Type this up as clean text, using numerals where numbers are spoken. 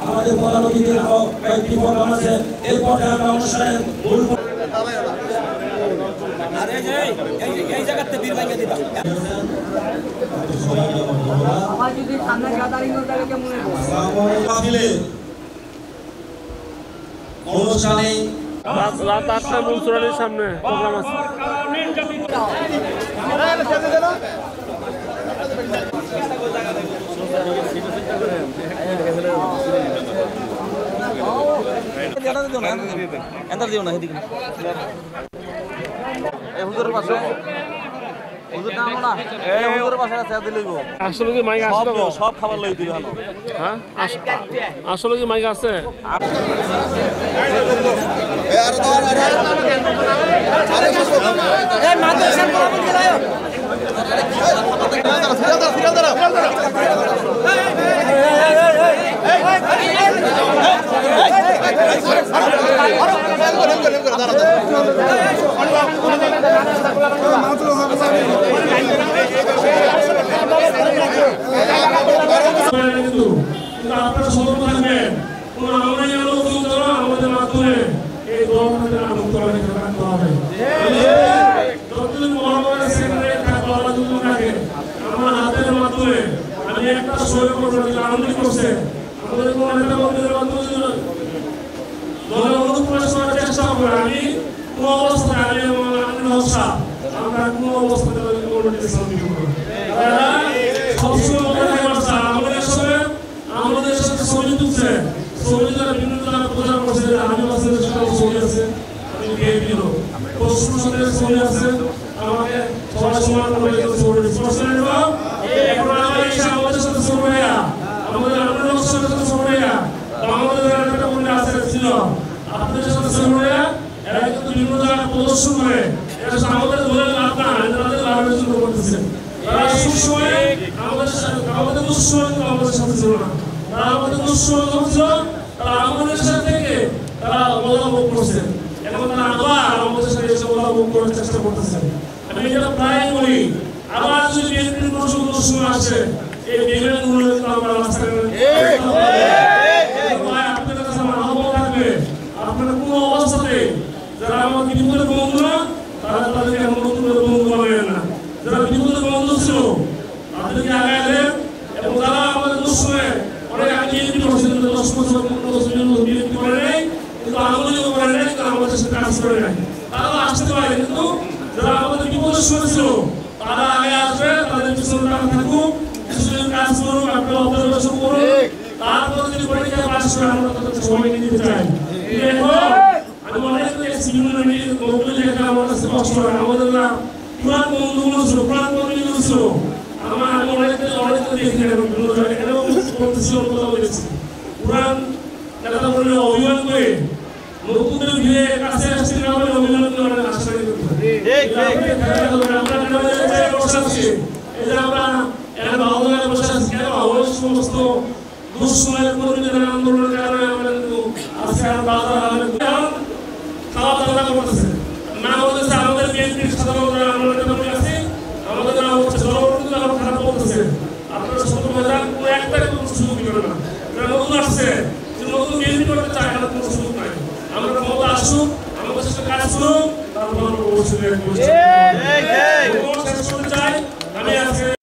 আমাদের পদাধিকারী কয়েকটি প্রোগ্রাম আছে এরপরে আমরা অনুষ্ঠানের মূল এই জায়গাতে বীর ভাইকে দিবা আমার যদি সামনে গাদারিং করে কেমন হবে অনুষ্ঠানে রাত 8টায় মনসুরালির সামনে প্রোগ্রাম আছে আসলে কি মাইক আছে সব খাবার লই দিবে হ্যাঁ আসলে কি মাইক আছে আপনারা সতর্ক থাকবেন কোন অনলাইন লোকজন দ্বারা আমাদের মাধ্যমে এই গণতন্ত্রের আনুগত্য রাখতে হবে যতদিন মহামারী সেখানে থাকবো আলাদুল্লাহকে আমার হাতের মাধ্যমে আমি একটা সই করবো আনন্দ করছে আমাদের কোন নেতা মন্ত্রীদের মাধ্যমে দলের অনুপ্রবেশ করার চেষ্টা করবো আমি কোন অবস্থায় আমি নকশা আমরা কোন অবস্থাতে অনুমতি সামনে করবো সবসময় আমাদের সাথে আমাদের সাথে ছবি তুলছে ছবি দ্বারা বিভিন্ন দ্বারা প্রচার করছে আদিবাসীদের সাথে ছবি আছে আমি বিএনপি লোক পশ্চিম সাথে ছবি আছে আমাকে সবাই সমান করে ছবি স্পষ্ট নেব এখন আমাদের সাথে ছবি আমাদের আপনাদের সাথে ছবি আমাদের একটা মনে আছে ছিল আপনাদের সাথে ছবি এরা কিন্তু বিভিন্ন দ্বারা প্রদর্শন করে এটা আমাদের ধরে লাভ না তাদের লাভের জন্য করতেছে তারা সবসময় আমাদের দুঃসময় আমাদের সাথে ছিল না তারা আমাদের দুঃসময় ছিল তারা আমাদের সাথে থেকে তারা অবলম্বন করছে এখন তারা আবার আমাদের সাথে এসে অবলম্বন করার চেষ্টা করতেছে আমি যেটা প্রায় বলি আবার যদি বিএনপির কোনো দুঃসময় আসে এই বিএনপিগুলো আমরা রাস্তায় আপনাদের কাছে আমার আহ্বান থাকবে আপনারা কোনো অবস্থাতে যারা আমার বিপদের বন্ধু না তারা তাদেরকে এমন নতুন করে বন্ধু বানাবেন না যারা বিপদের বন্ধু ছিল তাদেরকে আগায় দেন এবং যারা আমাদের দুঃসময়ে অনেক আগে বিএনপি করছেন 10 বছর 15 বছর বিএনপি করে নেই কিন্তু আন্দোলন করে নেই কিন্তু আমাদের সাথে কাজ করে নাই তারা আসতে পারে কিন্তু যারা আমাদের বিপদের সময় ছিল তারা আগে আসবে তাদের পিছনে থাকুক কিছুদিন কাজ করুক আপনারা অবজারভেশন করুন তারপর যদি পরীক্ষায় পাস করে আমরা তাদের সময় নিতে চাই আমি অনেক দেখছি বিভিন্ন লোকগুলো লেখা আমার কাছে কষ্ট হয় আমাদের না পুরান বন্ধুগুলো ছিল পুরান বন্ধুগুলো ছিল আমার আমি অনেক দেখি এখানেও বলতেছি কথা বলেছি পুরান কথা বললে অভিমান করে নতুনদের ভিড়ে কাছে আসতে না হলে অভিমান করে আশা আমরা সমস্ত দুঃসময়ের কর্মীদের আন্দোলনের কারণে আমরা কিন্তু আজকে খাওয়া দাওয়া করতেছে না বলতেছে আমাদের বিএনপির সাধারণ আন্দোলনের কাছে আমাদের জনগণ খারাপ বলতেছে আপনারা সতর্ক থাকুন কোনো একটা কোনো সুযোগ দিবেন না যারা নতুন আসছে নতুন বিএনপি করতে চায় তারা কোনো সুযোগ নাই আমরা ক্ষমতা আসুক আমাদের সাথে কাজ করুক তারপর অবশ্যই চাই আমি আজকে